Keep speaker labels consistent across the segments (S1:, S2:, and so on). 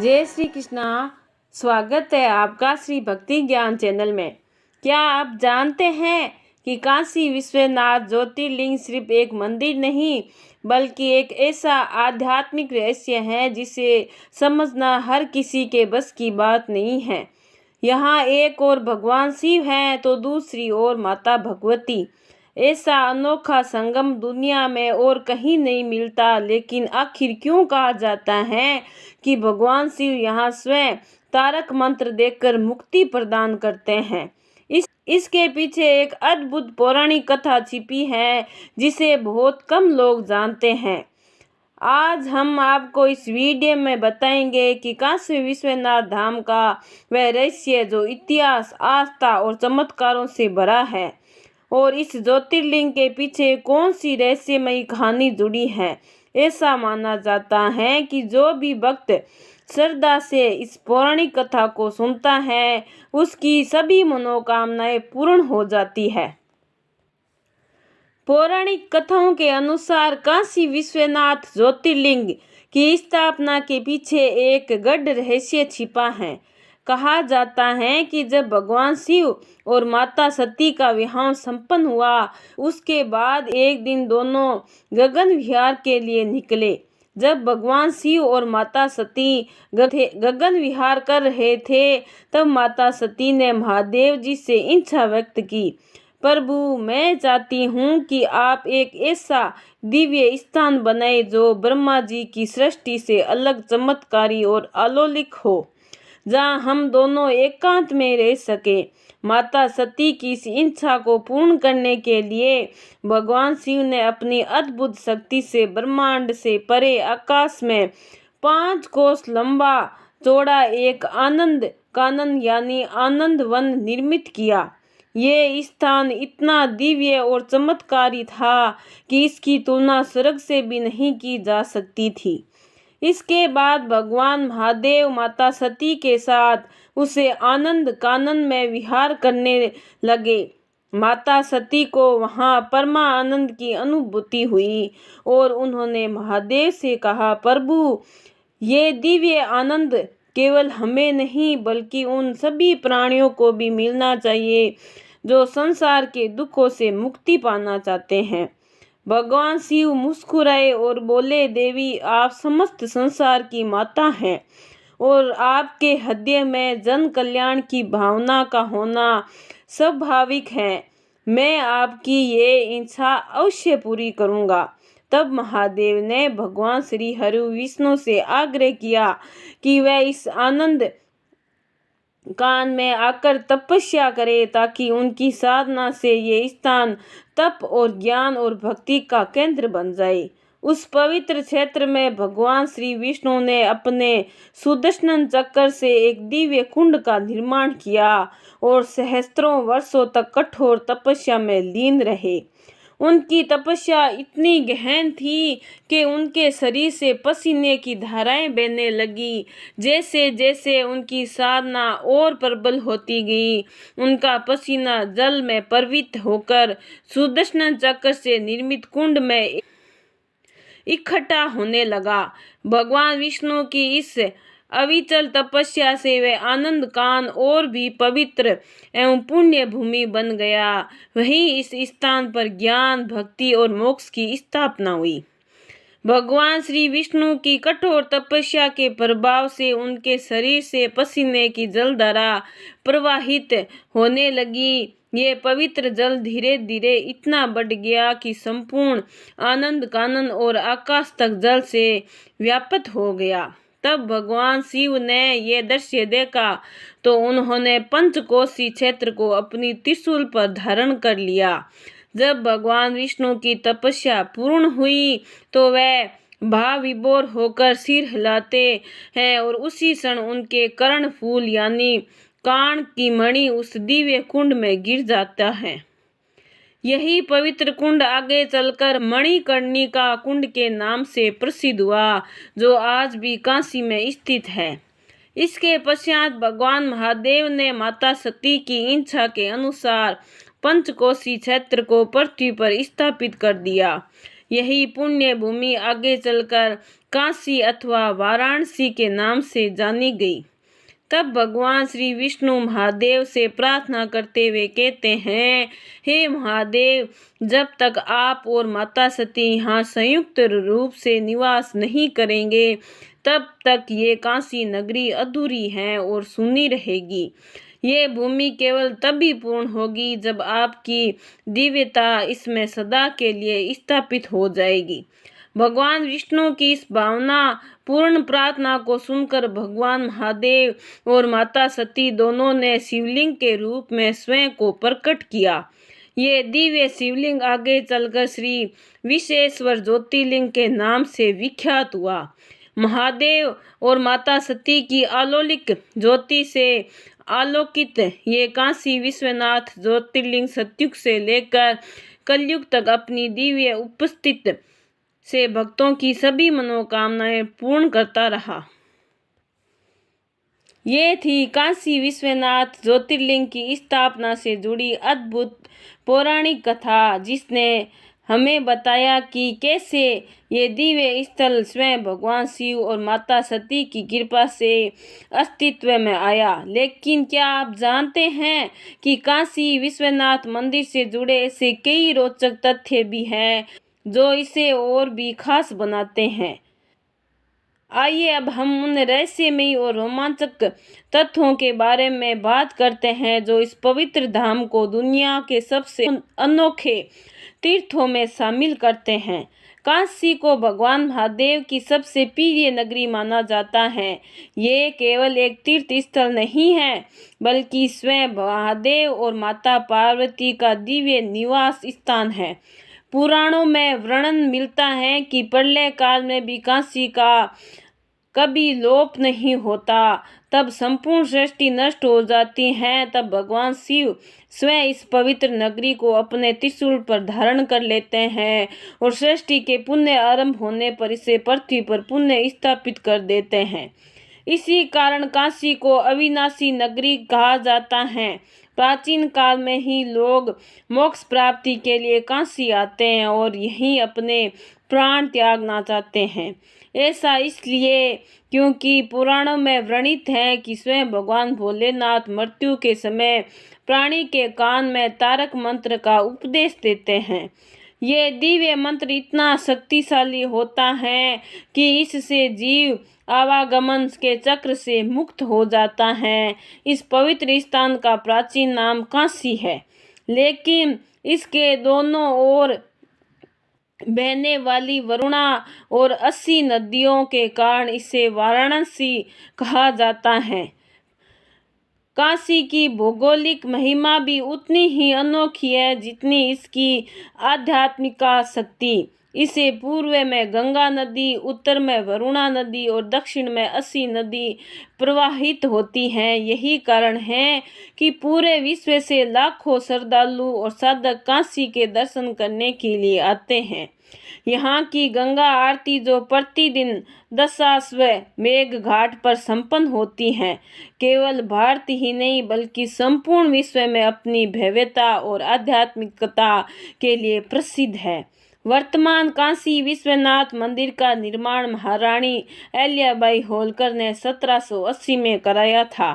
S1: जय श्री कृष्णा। स्वागत है आपका श्री भक्ति ज्ञान चैनल में। क्या आप जानते हैं कि काशी विश्वनाथ ज्योतिर्लिंग सिर्फ एक मंदिर नहीं बल्कि एक ऐसा आध्यात्मिक रहस्य है जिसे समझना हर किसी के बस की बात नहीं है। यहाँ एक और भगवान शिव हैं तो दूसरी ओर माता भगवती। ऐसा अनोखा संगम दुनिया में और कहीं नहीं मिलता। लेकिन आखिर क्यों कहा जाता है कि भगवान शिव यहाँ स्वयं तारक मंत्र देकर मुक्ति प्रदान करते हैं? इसके पीछे एक अद्भुत पौराणिक कथा छिपी है जिसे बहुत कम लोग जानते हैं। आज हम आपको इस वीडियो में बताएंगे कि काशी विश्वनाथ धाम का वह रहस्य जो इतिहास, आस्था और चमत्कारों से भरा है, और इस ज्योतिर्लिंग के पीछे कौन सी रहस्यमयी कहानी जुड़ी है। ऐसा माना जाता है कि जो भी भक्त श्रद्धा से इस पौराणिक कथा को सुनता है उसकी सभी मनोकामनाएं पूर्ण हो जाती है। पौराणिक कथाओं के अनुसार काशी विश्वनाथ ज्योतिर्लिंग की स्थापना के पीछे एक गढ़ रहस्य छिपा है। कहा जाता है कि जब भगवान शिव और माता सती का विवाह संपन्न हुआ उसके बाद एक दिन दोनों गगन विहार के लिए निकले। जब भगवान शिव और माता सती गगन विहार कर रहे थे तब माता सती ने महादेव जी से इच्छा व्यक्त की, प्रभु मैं चाहती हूँ कि आप एक ऐसा दिव्य स्थान बनाए जो ब्रह्मा जी की सृष्टि से अलग, चमत्कारी और अलौकिक हो, जहाँ हम दोनों एकांत में रह सके। माता सती की इस इच्छा को पूर्ण करने के लिए भगवान शिव ने अपनी अद्भुत शक्ति से ब्रह्मांड से परे आकाश में 5 कोस लंबा चौड़ा एक आनंद कानन यानी आनंद वन निर्मित किया। ये स्थान इतना दिव्य और चमत्कारी था कि इसकी तुलना स्वर्ग से भी नहीं की जा सकती थी। इसके बाद भगवान महादेव माता सती के साथ उसे आनंद कानन में विहार करने लगे। माता सती को वहाँ परमा आनंद की अनुभूति हुई और उन्होंने महादेव से कहा, प्रभु ये दिव्य आनंद केवल हमें नहीं बल्कि उन सभी प्राणियों को भी मिलना चाहिए जो संसार के दुखों से मुक्ति पाना चाहते हैं। भगवान शिव मुस्कुराए और बोले, देवी आप समस्त संसार की माता हैं और आपके हृदय में जन कल्याण की भावना का होना स्वाभाविक है। मैं आपकी ये इच्छा अवश्य पूरी करूँगा। तब महादेव ने भगवान श्री हरि विष्णु से आग्रह किया कि वह इस आनंद कान में आकर तपस्या करे ताकि उनकी साधना से ये स्थान तप और ज्ञान और भक्ति का केंद्र बन जाए। उस पवित्र क्षेत्र में भगवान श्री विष्णु ने अपने सुदर्शन चक्र से एक दिव्य कुंड का निर्माण किया और सहस्त्रों वर्षों तक कठोर तपस्या में लीन रहे। उनकी तपस्या इतनी गहन थी कि उनके शरीर से पसीने की धाराएं बहने लगी। जैसे जैसे उनकी साधना और प्रबल होती गई उनका पसीना जल में प्रवाहित होकर सुदर्शन चक्र से निर्मित कुंड में इकट्ठा होने लगा। भगवान विष्णु की इस अविचल तपस्या से वह आनंद कान और भी पवित्र एवं पुण्य भूमि बन गया। वहीं इस स्थान पर ज्ञान, भक्ति और मोक्ष की स्थापना हुई। भगवान श्री विष्णु की कठोर तपस्या के प्रभाव से उनके शरीर से पसीने की जलधारा प्रवाहित होने लगी। ये पवित्र जल धीरे धीरे इतना बढ़ गया कि संपूर्ण आनंद कानन और आकाश तक जल से व्याप्त हो गया। तब भगवान शिव ने यह दृश्य देखा तो उन्होंने पंचकोशी क्षेत्र को अपनी त्रिशूल पर धारण कर लिया। जब भगवान विष्णु की तपस्या पूर्ण हुई तो वह भाव विभोर होकर सिर हिलाते हैं और उसी क्षण उनके कर्ण फूल यानी कान की मणि उस दिव्य कुंड में गिर जाता है। यही पवित्र कुंड आगे चलकर मणिकर्णिका कुंड के नाम से प्रसिद्ध हुआ जो आज भी काशी में स्थित है। इसके पश्चात भगवान महादेव ने माता सती की इच्छा के अनुसार पंचकोशी क्षेत्र को पृथ्वी पर स्थापित कर दिया। यही पुण्य भूमि आगे चलकर काशी अथवा वाराणसी के नाम से जानी गई। तब भगवान श्री विष्णु महादेव से प्रार्थना करते हुए कहते हैं, हे महादेव, जब तक आप और माता सती यहाँ संयुक्त रूप से निवास नहीं करेंगे तब तक ये काशी नगरी अधूरी है और सुनी रहेगी। ये भूमि केवल तभी पूर्ण होगी जब आपकी दिव्यता इसमें सदा के लिए स्थापित हो जाएगी। भगवान विष्णु की इस भावना पूर्ण प्रार्थना को सुनकर भगवान महादेव और माता सती दोनों ने शिवलिंग के रूप में स्वयं को प्रकट किया। ये दिव्य शिवलिंग आगे चलकर श्री विश्वेश्वर ज्योतिर्लिंग के नाम से विख्यात हुआ। महादेव और माता सती की अलौकिक ज्योति से आलोकित ये काशी विश्वनाथ ज्योतिर्लिंग सतयुग से लेकर कलयुग तक अपनी दिव्य उपस्थिति से भक्तों की सभी मनोकामनाएं पूर्ण करता रहा। ये थी काशी विश्वनाथ ज्योतिर्लिंग की स्थापना से जुड़ी अद्भुत पौराणिक कथा, जिसने हमें बताया कि कैसे ये दिव्य स्थल स्वयं भगवान शिव और माता सती की कृपा से अस्तित्व में आया। लेकिन क्या आप जानते हैं कि काशी विश्वनाथ मंदिर से जुड़े ऐसे कई रोचक तथ्य भी हैं जो इसे और भी खास बनाते हैं। आइए अब हम उन रहस्यमयी और रोमांचक तथ्यों के बारे में बात करते हैं जो इस पवित्र धाम को दुनिया के सबसे अनोखे तीर्थों में शामिल करते हैं। काशी को भगवान महादेव की सबसे प्रिय नगरी माना जाता है। ये केवल एक तीर्थ स्थल नहीं है, बल्कि स्वयं महादेव और माता पार्वती का दिव्य निवास स्थान है। पुराणों में वर्णन मिलता है कि प्रलय काल में भी काशी का कभी लोप नहीं होता। तब संपूर्ण सृष्टि नष्ट हो जाती है। तब भगवान शिव स्वयं इस पवित्र नगरी को अपने त्रिशूल पर धारण कर लेते हैं और सृष्टि के पुण्य आरंभ होने पर इसे पृथ्वी पर पुण्य स्थापित कर देते हैं। इसी कारण काशी को अविनाशी नगरी कहा जाता है। प्राचीन काल में ही लोग मोक्ष प्राप्ति के लिए काशी आते हैं और यहीं अपने प्राण त्यागना चाहते हैं। ऐसा इसलिए क्योंकि पुराणों में वर्णित है कि स्वयं भगवान भोलेनाथ मृत्यु के समय प्राणी के कान में तारक मंत्र का उपदेश देते हैं। ये दिव्य मंत्र इतना शक्तिशाली होता है कि इससे जीव आवागमन के चक्र से मुक्त हो जाता है। इस पवित्र स्थान का प्राचीन नाम काशी है, लेकिन इसके दोनों ओर बहने वाली वरुणा और 80 नदियों के कारण इसे वाराणसी कहा जाता है। काशी की भौगोलिक महिमा भी उतनी ही अनोखी है जितनी इसकी आध्यात्मिक शक्ति। इसे पूर्व में गंगा नदी, उत्तर में वरुणा नदी और दक्षिण में 80 नदी प्रवाहित होती हैं। यही कारण है कि पूरे विश्व से लाखों श्रद्धालु और साधक काशी के दर्शन करने के लिए आते हैं। यहाँ की गंगा आरती जो प्रतिदिन दशाश्वमेध घाट पर संपन्न होती है, केवल भारत ही नहीं बल्कि संपूर्ण विश्व में अपनी भव्यता और आध्यात्मिकता के लिए प्रसिद्ध है। वर्तमान काशी विश्वनाथ मंदिर का निर्माण महारानी अहिल्याबाई होलकर ने 1780 में कराया था।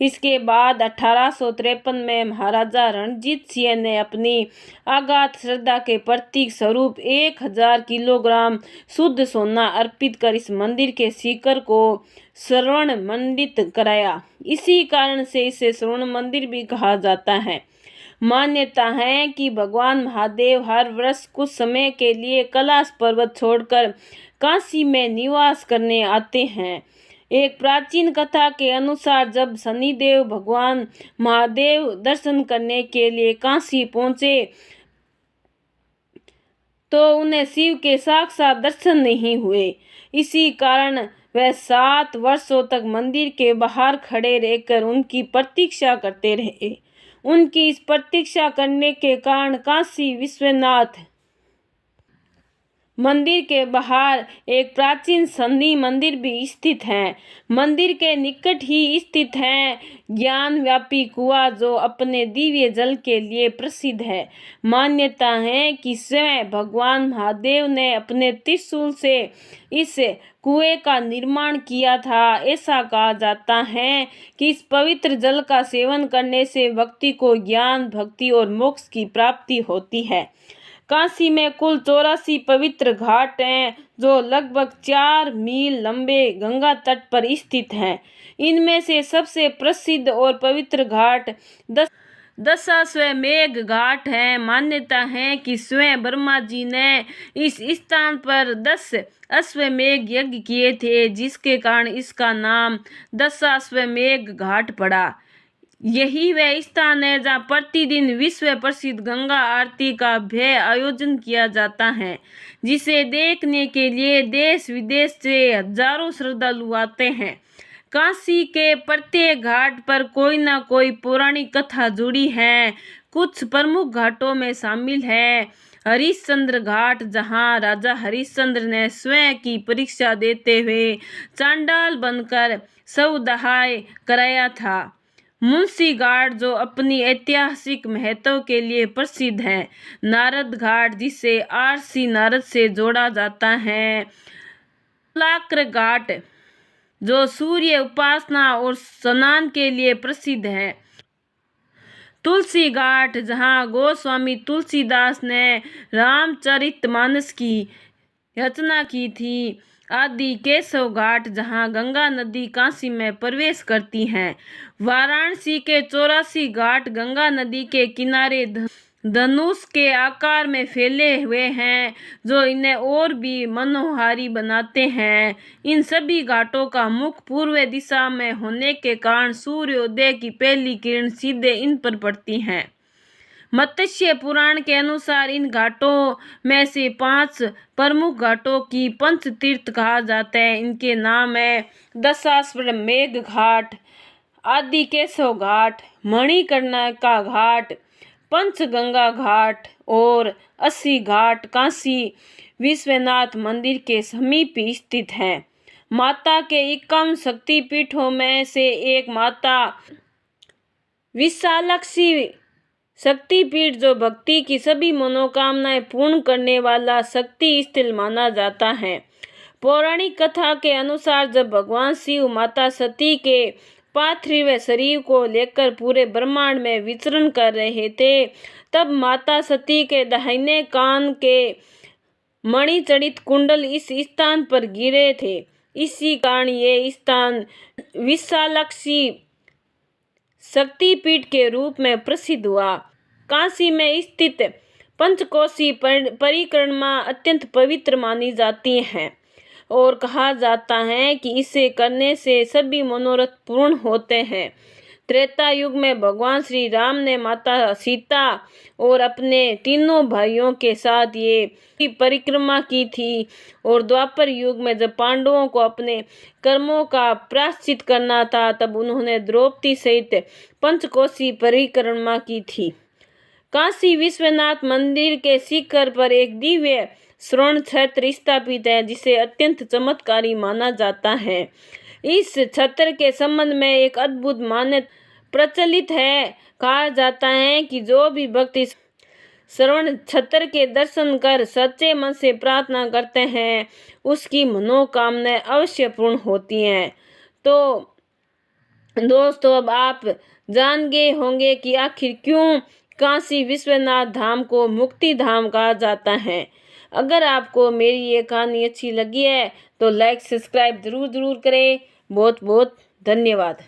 S1: इसके बाद 1853 में महाराजा रणजीत सिंह ने अपनी अगाध श्रद्धा के प्रतीक स्वरूप 1000 किलोग्राम शुद्ध सोना अर्पित कर इस मंदिर के शिखर को स्वर्ण मंडित कराया। इसी कारण से इसे स्वर्ण मंदिर भी कहा जाता है। मान्यता है कि भगवान महादेव हर वर्ष कुछ समय के लिए कैलाश पर्वत छोड़कर काशी में निवास करने आते हैं। एक प्राचीन कथा के अनुसार जब शनिदेव भगवान महादेव दर्शन करने के लिए काशी पहुंचे तो उन्हें शिव के साक्षात दर्शन नहीं हुए। इसी कारण वह 7 वर्षों तक मंदिर के बाहर खड़े रहकर उनकी प्रतीक्षा करते रहे। उनकी इस प्रतीक्षा करने के कारण काशी विश्वनाथ मंदिर के बाहर एक प्राचीन शनि मंदिर भी स्थित है। मंदिर के निकट ही स्थित है ज्ञान व्यापी कुआं, जो अपने दिव्य जल के लिए प्रसिद्ध है। मान्यता है कि स्वयं भगवान महादेव ने अपने त्रिशूल से इस कुएं का निर्माण किया था। ऐसा कहा जाता है कि इस पवित्र जल का सेवन करने से व्यक्ति को ज्ञान, भक्ति और मोक्ष की प्राप्ति होती है। काशी में कुल 84 पवित्र घाट हैं, जो लगभग 4 मील लंबे गंगा तट पर स्थित हैं। इनमें से सबसे प्रसिद्ध और पवित्र घाट दशाश्वमेध घाट है। मान्यता है कि स्वयं ब्रह्मा जी ने इस स्थान पर 10 अश्वमेध यज्ञ किए थे, जिसके कारण इसका नाम दशाश्वमेध घाट पड़ा। यही वह स्थान है जहाँ प्रतिदिन विश्व प्रसिद्ध गंगा आरती का भव्य आयोजन किया जाता है, जिसे देखने के लिए देश विदेश से हजारों श्रद्धालु आते हैं। काशी के प्रत्येक घाट पर कोई ना कोई पौराणिक कथा जुड़ी है। कुछ प्रमुख घाटों में शामिल है हरिश्चंद्र घाट, जहां राजा हरिश्चंद्र ने स्वयं की परीक्षा देते हुए चांडाल बनकर शवदाह कराया था। मुंशी घाट, जो अपनी ऐतिहासिक महत्व के लिए प्रसिद्ध है। नारद घाट, जिसे आरसी नारद से जोड़ा जाता है। लाक्र घाट, जो सूर्य उपासना और स्नान के लिए प्रसिद्ध है। तुलसी घाट, जहाँ गोस्वामी तुलसीदास ने रामचरितमानस की रचना की थी। आदि केशव घाट, जहाँ गंगा नदी काशी में प्रवेश करती है। वाराणसी के 84 घाट गंगा नदी के किनारे धनुष के आकार में फैले हुए हैं, जो इन्हें और भी मनोहारी बनाते हैं। इन सभी घाटों का मुख पूर्व दिशा में होने के कारण सूर्योदय की पहली किरण सीधे इन पर पड़ती है। मत्स्य पुराण के अनुसार इन घाटों में से 5 प्रमुख घाटों की पंच तीर्थ कहा जाता है। इनके नाम है दशाश्वमेध घाट, आदि केशव घाट, मणिकर्णिका घाट, पंचगंगा घाट और 80 घाट। काशी विश्वनाथ मंदिर के समीप स्थित है। माता के 51 शक्तिपीठों में से एक माता विशालाक्षी शक्तिपीठ, जो भक्ति की सभी मनोकामनाएं पूर्ण करने वाला शक्ति स्थल माना जाता है। पौराणिक कथा के अनुसार जब भगवान शिव माता सती के पार्थिव शरीर को लेकर पूरे ब्रह्मांड में विचरण कर रहे थे, तब माता सती के दाहिने कान के मणिजड़ित कुंडल इस स्थान पर गिरे थे। इसी कारण ये स्थान विशालाक्षी शक्तिपीठ के रूप में प्रसिद्ध हुआ। काशी में स्थित पंचकोशी परिक्रमा अत्यंत पवित्र मानी जाती है और कहा जाता है कि इसे करने से सभी मनोरथ पूर्ण होते हैं। त्रेता युग में भगवान श्री राम ने माता सीता और अपने तीनों भाइयों के साथ ये परिक्रमा की थी, और द्वापर युग में जब पांडवों को अपने कर्मों का प्रायश्चित करना था, तब उन्होंने द्रौपदी सहित पंचकोशी परिक्रमा की थी। काशी विश्वनाथ मंदिर के शिखर पर एक दिव्य स्वर्ण छत्र स्थापित है, जिसे अत्यंत चमत्कारी माना जाता है। इस छत्र के संबंध में एक अद्भुत मान्यता प्रचलित है। कहा जाता है कि जो भी भक्त इस स्वर्ण छत्र के दर्शन कर सच्चे मन से प्रार्थना करते हैं, उसकी मनोकामनाएं अवश्य पूर्ण होती हैं। तो दोस्तों, अब आप जान गए होंगे कि आखिर क्यों काशी विश्वनाथ धाम को मुक्ति धाम कहा जाता है। अगर आपको मेरी ये कहानी अच्छी लगी है तो लाइक सब्सक्राइब जरूर करें। बहुत बहुत धन्यवाद।